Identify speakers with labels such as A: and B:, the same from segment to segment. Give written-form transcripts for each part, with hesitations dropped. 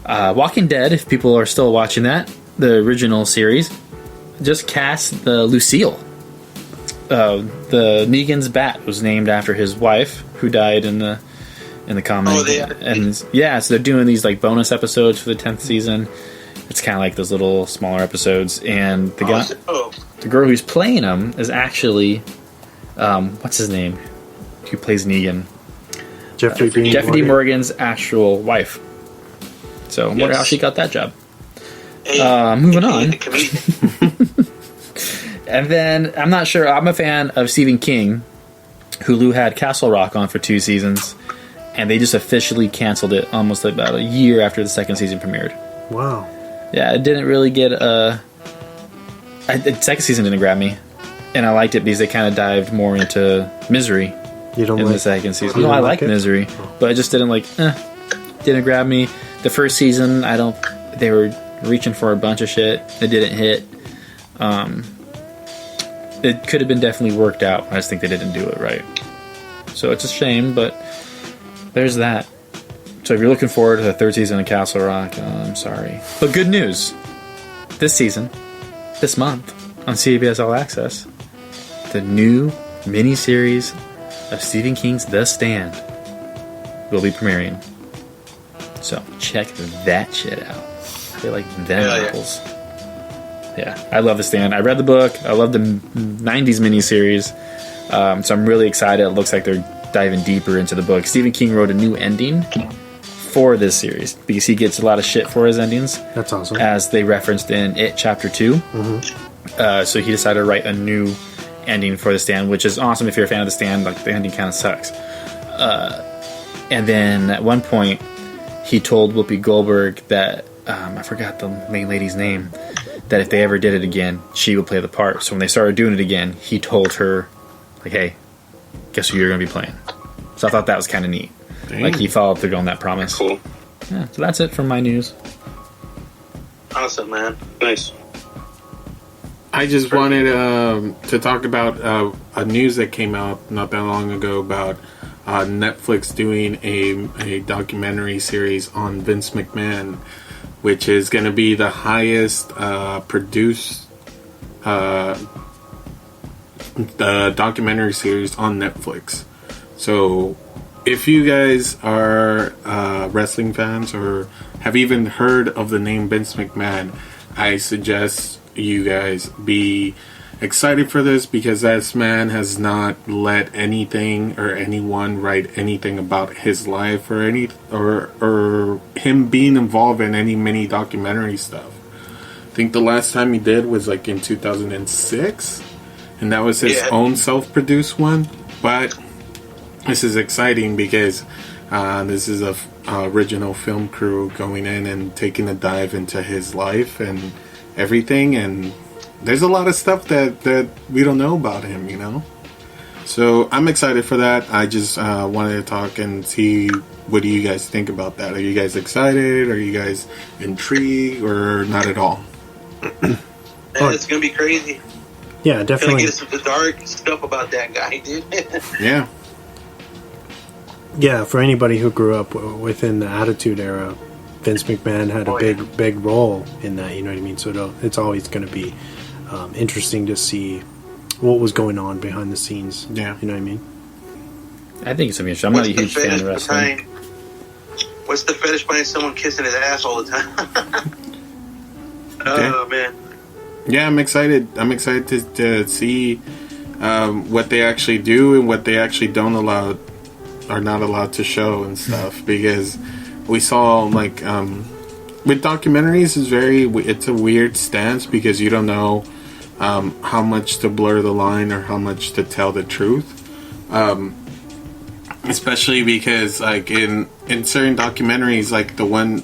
A: Walking Dead, if people are still watching that, the original series, just cast the Lucille. The Negan's bat was named after his wife, who died in the comic. And so they're doing these like bonus episodes for the 10th season. It's kind of like those little smaller episodes, and the girl who's playing him is actually what's his name? Who plays Negan?
B: Jeffrey
A: D. Morgan's actual wife. So I wonder how she got that job. Moving on. And then, I'm not sure, I'm a fan of Stephen King. Hulu had Castle Rock on for 2 seasons, and they just officially canceled it almost about a year after the 2nd season premiered.
B: Wow.
A: Yeah, it didn't really get the 2nd season didn't grab me, and I liked it because they kind of dived more into Misery
B: the
A: 2nd season. No, I like Misery, but I just didn't didn't grab me. The 1st season, they were reaching for a bunch of shit. It didn't hit. It could have been definitely worked out. I just think they didn't do it right. So it's a shame, but there's that. So if you're looking forward to the 3rd season of Castle Rock, I'm sorry. But good news. This season, this month, on CBS All Access, the new miniseries of Stephen King's The Stand will be premiering. So check that shit out. I feel like them apples. Yeah, I love The Stand. I read the book. I love the 90s miniseries. So I'm really excited. It looks like they're diving deeper into the book. Stephen King wrote a new ending for this series because he gets a lot of shit for his endings.
B: That's awesome.
A: As they referenced in It Chapter 2.
B: Mm-hmm.
A: So he decided to write a new ending for The Stand, which is awesome if you're a fan of The Stand. Like, the ending kind of sucks. And then at one point, he told Whoopi Goldberg that, I forgot the main lady's name, that if they ever did it again, she would play the part. So when they started doing it again, he told her, like, hey, guess who you're going to be playing? So I thought that was kind of neat. Dang. Like, he followed through on that promise.
C: Cool.
A: Yeah, so that's it from my news.
C: Awesome, man. Nice.
D: I just wanted to talk about a news that came out not that long ago about Netflix doing a documentary series on Vince McMahon, which is going to be the highest produced documentary series on Netflix. So if you guys are wrestling fans or have even heard of the name Vince McMahon, I suggest you guys be excited for this, because this man has not let anything or anyone write anything about his life or him being involved in any mini documentary stuff. I think the last time he did was like in 2006, and that was his own self-produced one. But this is exciting because this is a original film crew going in and taking a dive into his life and everything, and there's a lot of stuff that we don't know about him, you know? So I'm excited for that. I just wanted to talk and see, what do you guys think about that? Are you guys excited? Are you guys intrigued, or not at all?
C: It's going to be crazy.
B: Yeah, definitely.
C: Going to get some dark stuff about that guy, dude.
D: Yeah.
B: Yeah, for anybody who grew up within the Attitude Era, Vince McMahon had a big role in that, you know what I mean? So it's always going to be interesting to see what was going on behind the scenes.
D: Yeah.
B: You know what I mean?
A: I think it's going to be interesting. I'm not a huge fan of wrestling.
C: What's the fetish behind someone kissing his ass all the time? Oh, man.
D: Yeah, I'm excited. I'm excited to see what they actually do and what they actually are not allowed to show and stuff, because we saw, like, with documentaries, it's a weird stance, because you don't know how much to blur the line or how much to tell the truth. Especially because, like, in certain documentaries, like the one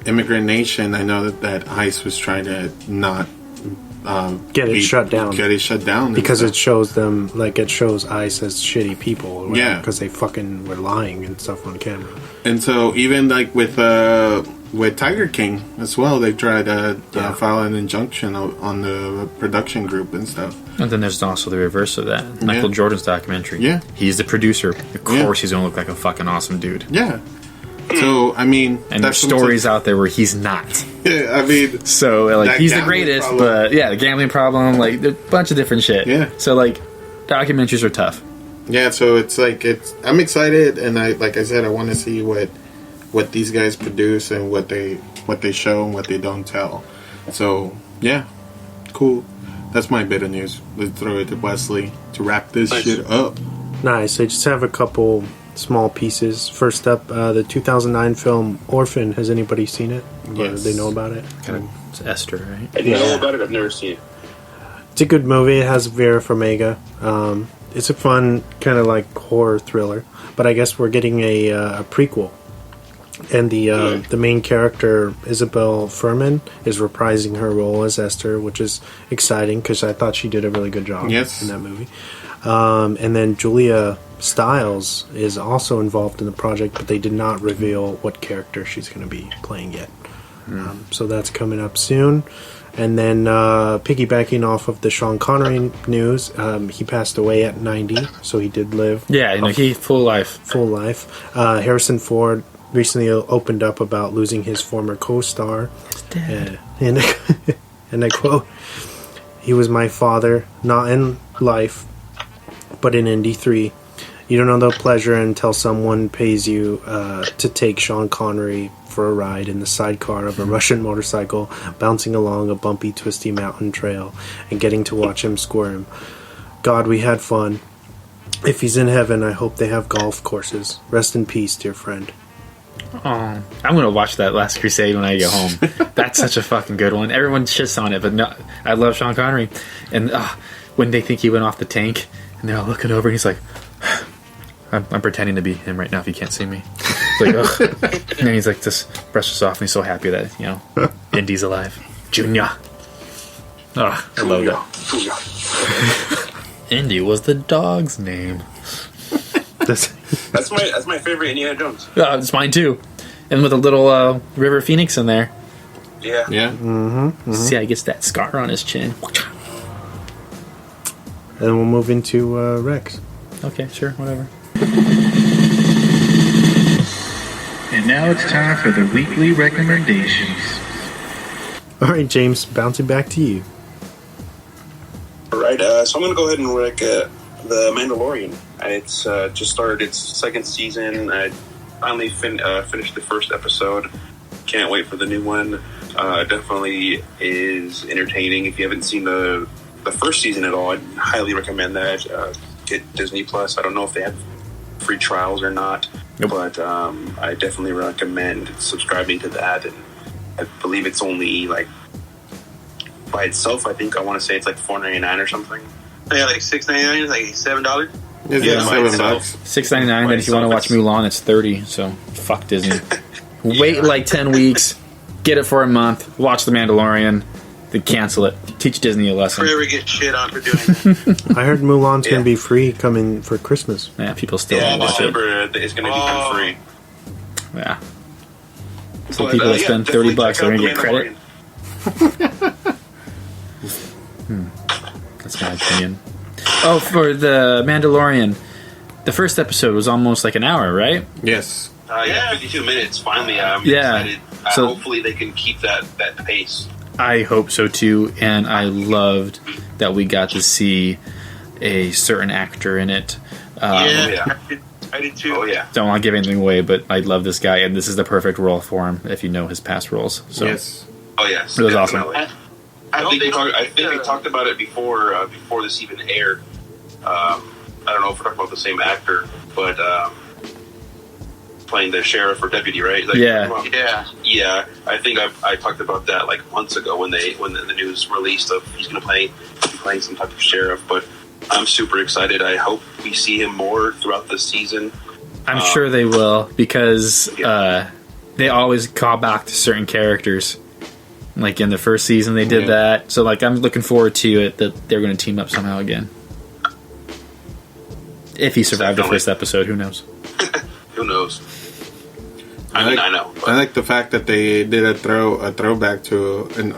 D: Immigrant Nation, I know that ICE was trying to not
B: get it shut down
D: because
B: it shows them, like, it shows ICE as shitty people, or whatever,
D: yeah,
B: because they fucking were lying and stuff on camera.
D: And so even like with Tiger King as well, they tried to file an injunction on the production group and stuff.
A: And then there's also the reverse of that. Michael Jordan's documentary.
D: Yeah,
A: he's the producer. Of course, he's gonna look like a fucking awesome dude.
D: Yeah. So I mean,
A: And there's stories out there where he's not.
D: Yeah, I mean,
A: So like
D: that
A: he's the
D: gambling
A: greatest,
D: problem.
A: but yeah, the gambling problem, like a bunch of different shit.
D: Yeah.
A: So like documentaries are tough.
D: yeah. So it's like I'm excited, and like I said, I want to see what these guys produce and what they show and what they don't tell. So yeah, cool. That's my bit of news. Let's throw it to Wesley to wrap this shit up.
B: Nice. I just have a couple small pieces. First up, the 2009 film Orphan. Has anybody seen it? Or
D: Yes.
B: they know about it?
A: It's Esther, right?
E: I know about it. I've never seen it.
B: It's a good movie. It has Vera Farmiga. It's a fun kind of like horror thriller. But I guess we're getting a prequel. And the main character, Isabel Furman, is reprising her role as Esther, which is exciting because I thought she did a really good job
D: Yes.
B: in that movie. And then Julia Stiles is also involved in the project, but they did not reveal what character she's going to be playing yet. So that's coming up soon. And then piggybacking off of the Sean Connery news, he passed away at 90, so he did live
A: Yeah, you know, he full life.
B: full life. Harrison Ford recently opened up about losing his former co-star. And and I quote, "He was my father, not in life, but in Indy 3. You don't know the pleasure until someone pays you to take Sean Connery for a ride in the sidecar of a Russian motorcycle, bouncing along a bumpy, twisty mountain trail, and getting to watch him squirm. God, we had fun. If he's in heaven, I hope they have golf courses. Rest in peace, dear friend."
A: Oh, I'm gonna watch that Last Crusade when I get home. That's such a fucking good one. Everyone shits on it, but no, I love Sean Connery. And when they think he went off the tank, and they're all looking over, and he's like, I'm pretending to be him right now if you can't see me. It's like, ugh. And then he's like, just brushes off, and he's so happy that, you know, Indy's alive. Junior. Oh, I love that. Indy was the dog's name.
E: That's my favorite Indiana Jones.
A: It's mine too. And with a little River Phoenix in there.
E: Yeah.
D: Yeah.
A: See how he gets that scar on his chin.
B: And we'll move into Rex.
A: Okay, sure, whatever.
F: And now it's time for the weekly recommendations.
B: All right, James, bouncing back to you.
E: All right. So I'm going to go ahead and rec The Mandalorian. It's just started its second season. I finally finished the first episode. Can't wait for the new one. Definitely is entertaining. If you haven't seen the first season at all, I'd highly recommend that. Get Disney Plus. I don't know if they have free trials or not, but I definitely recommend subscribing to that. And I believe it's only like by itself. I want to say it's like $4.99 or something.
C: Yeah, like $6.99, like $7.
D: Is
E: Yeah,
D: it
E: by itself.
D: $7?
A: $6.99. Then if you want to watch Mulan, it's $30. So fuck Disney. Wait like 10 weeks. Get it for a month. Watch The Mandalorian. Then cancel it. Teach Disney a lesson.
C: Forever get shit on for doing that.
B: I heard Mulan's
E: Yeah.
B: going to be free coming for Christmas.
A: Yeah, people still
E: Yeah,
A: don't watch it.
E: December is going to become free.
A: Yeah. So
E: But,
A: people that
E: yeah,
A: spend
E: definitely
A: $30,
E: check
A: they're
E: out
A: gonna
E: The
A: get credit.
E: Mandalorian.
A: That's my opinion. Oh, for The Mandalorian, the first episode was almost like an hour, right?
D: Yes.
E: Yeah, 52 minutes. Finally, I'm
A: Yeah.
E: excited.
A: So-
E: Hopefully, they can keep that pace.
A: I hope so too, and I loved that we got to see a certain actor in it.
E: yeah.
C: I did too.
E: Oh yeah.
A: Don't want to give anything away, but I love this guy, and this is the perfect role for him if you know his past roles. So
D: Yes.
E: Oh yes.
A: It was awesome.
E: definitely.
C: I
E: I think we
C: don't
E: talked about it before this even aired. I don't know if we're talking about the same actor, but playing the sheriff or deputy, right? Like,
A: Yeah.
E: yeah. I think I talked about that like months ago when the news released of he's going to be playing some type of sheriff. But I'm super excited. I hope we see him more throughout the season.
A: I'm sure they will, because they always call back to certain characters. Like in the first season, they did that. So like, I'm looking forward to it that they're going to team up somehow again. If he survived the first episode, who knows?
E: Who knows? I know.
D: I like the fact that they did a throwback to an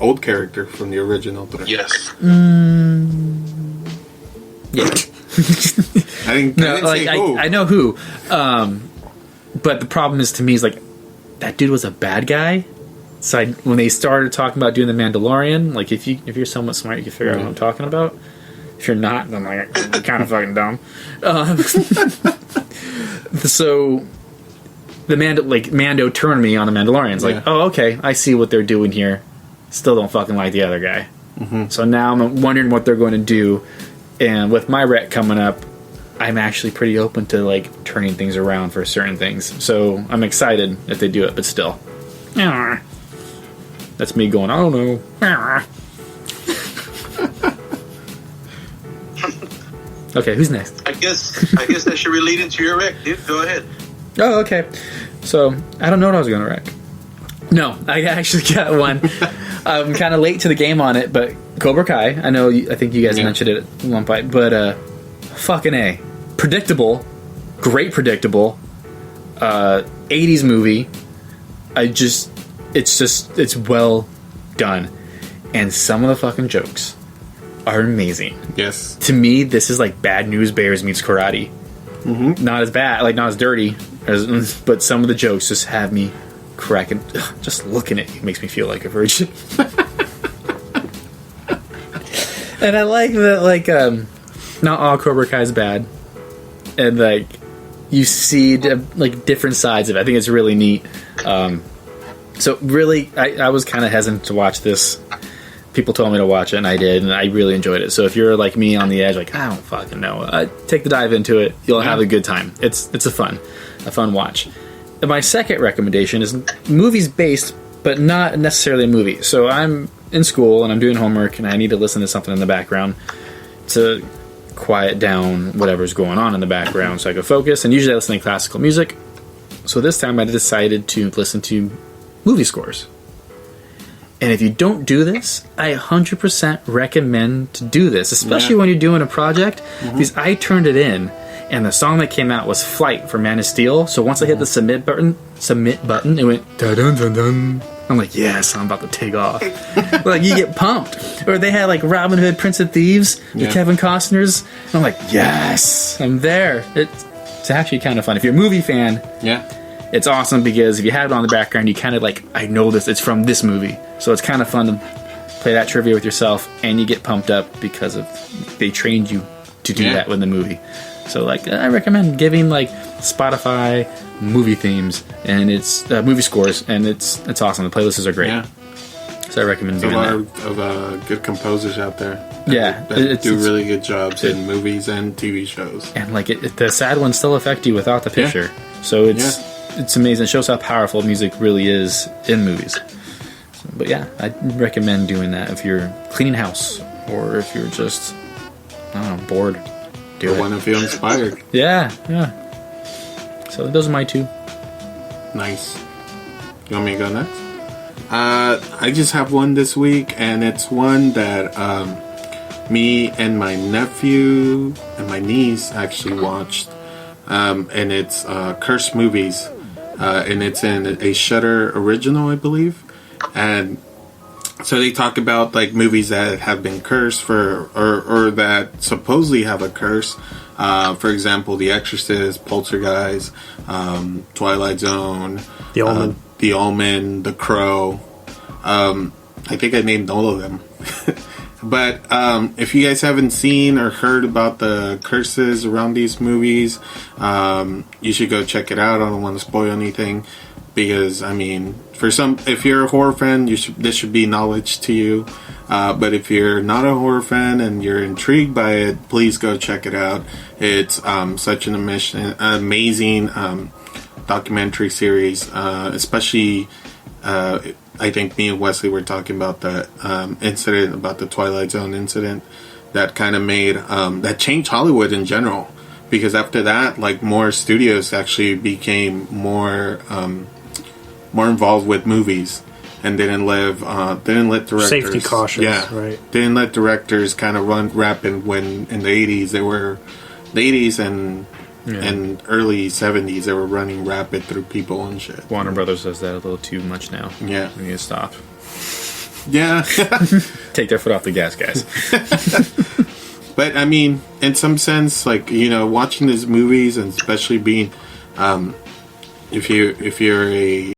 D: old character from the original.
E: Yes.
A: Yeah.
D: I didn't
A: No,
D: say
A: like
D: who.
A: I know who, But the problem is, to me, is like, that dude was a bad guy. So when they started talking about doing the Mandalorian, like, if you're somewhat smart, you can figure out what I'm talking about. If you're not, then like, you're kind of fucking dumb. So the Mando turned me on the Mandalorians. Like, oh, okay, I see what they're doing here. Still don't fucking like the other guy. Mm-hmm. So now I'm wondering what they're going to do. And with my rec coming up, I'm actually pretty open to like turning things around for certain things. So I'm excited if they do it, but still. That's me going, I don't know. Okay, who's next?
C: I guess that should relate into your rec, dude. Go ahead.
A: Oh, okay. So, I don't know what I was going to rec. No, I actually got one. I'm kind of late to the game on it, but Cobra Kai. I think you guys mentioned it at one point, but fucking A. Predictable. Great predictable. 80s movie. It's well done. And some of the fucking jokes are amazing.
D: Yes.
A: To me, this is like Bad News Bears meets karate. Mm-hmm. Not as bad, like not as dirty, but some of the jokes just have me cracking. Just looking at it makes me feel like a virgin. And I like that, like, not all Cobra Kai is bad, and like you see like different sides of it. I think it's really neat. So really, I was kind of hesitant to watch this. People told me to watch it, and I did, and I really enjoyed it. So if you're like me on the edge, like, I don't fucking know, take the dive into it. You'll have a good time. It's a fun watch. And my second recommendation is movies based, but not necessarily a movie. So I'm in school, and I'm doing homework, and I need to listen to something in the background to quiet down whatever's going on in the background so I can focus. And usually I listen to classical music. So this time I decided to listen to movie scores. And if you don't do this, I 100% recommend to do this, especially when you're doing a project. Because I turned it in, and the song that came out was Flight for Man of Steel. So once I hit the submit button, it went dun dun dun. I'm like, yes, I'm about to take off. Like, you get pumped. Or they had like Robin Hood, Prince of Thieves, the Kevin Costners. And I'm like, yes, I'm there. It's actually kind of fun. If you're a movie fan, it's awesome because if you have it on the background, you kind of like, I know this, it's from this movie. So it's kind of fun to play that trivia with yourself, and you get pumped up because they trained you to do that with the movie. So like, I recommend giving like Spotify movie themes, and it's movie scores, and it's awesome. The playlists are great. Yeah. So I recommend doing that.
D: There's a lot of good composers out there.
A: That
D: do really good jobs in movies and TV shows.
A: And like the sad ones still affect you without the picture. So it's amazing. It shows how powerful music really is in movies. But yeah, I recommend doing that if you're cleaning house, or if you're just, I don't know, bored.
D: Or want to feel inspired.
A: Yeah. So those are my two.
D: Nice. You want me to go next? I just have one this week, and it's one that me and my nephew and my niece actually watched, and it's Cursed Movies, and it's in a Shudder original, I believe. And so they talk about like movies that have been cursed or that supposedly have a curse. For example, The Exorcist, Poltergeist, Twilight Zone, The Omen, The Crow. I think I named all of them. But if you guys haven't seen or heard about the curses around these movies, you should go check it out. I don't want to spoil anything. Because, I mean, if you're a horror fan, this should be knowledge to you. But if you're not a horror fan and you're intrigued by it, please go check it out. It's such an amazing documentary series. Especially, I think me and Wesley were talking about that incident, about the Twilight Zone incident, that kind of made, that changed Hollywood in general. Because after that, like, more studios actually became more involved with movies, and didn't let directors,
B: safety cautious, right?
D: Didn't let directors kind of run rapid when in the 80s they were, the 80s and early 70s they were running rapid through people and shit.
A: Warner Brothers does that a little too much now.
D: Yeah,
A: we need to stop.
D: Yeah,
A: take their foot off the gas, guys.
D: But I mean, in some sense, like, you know, watching these movies, and especially being if you're a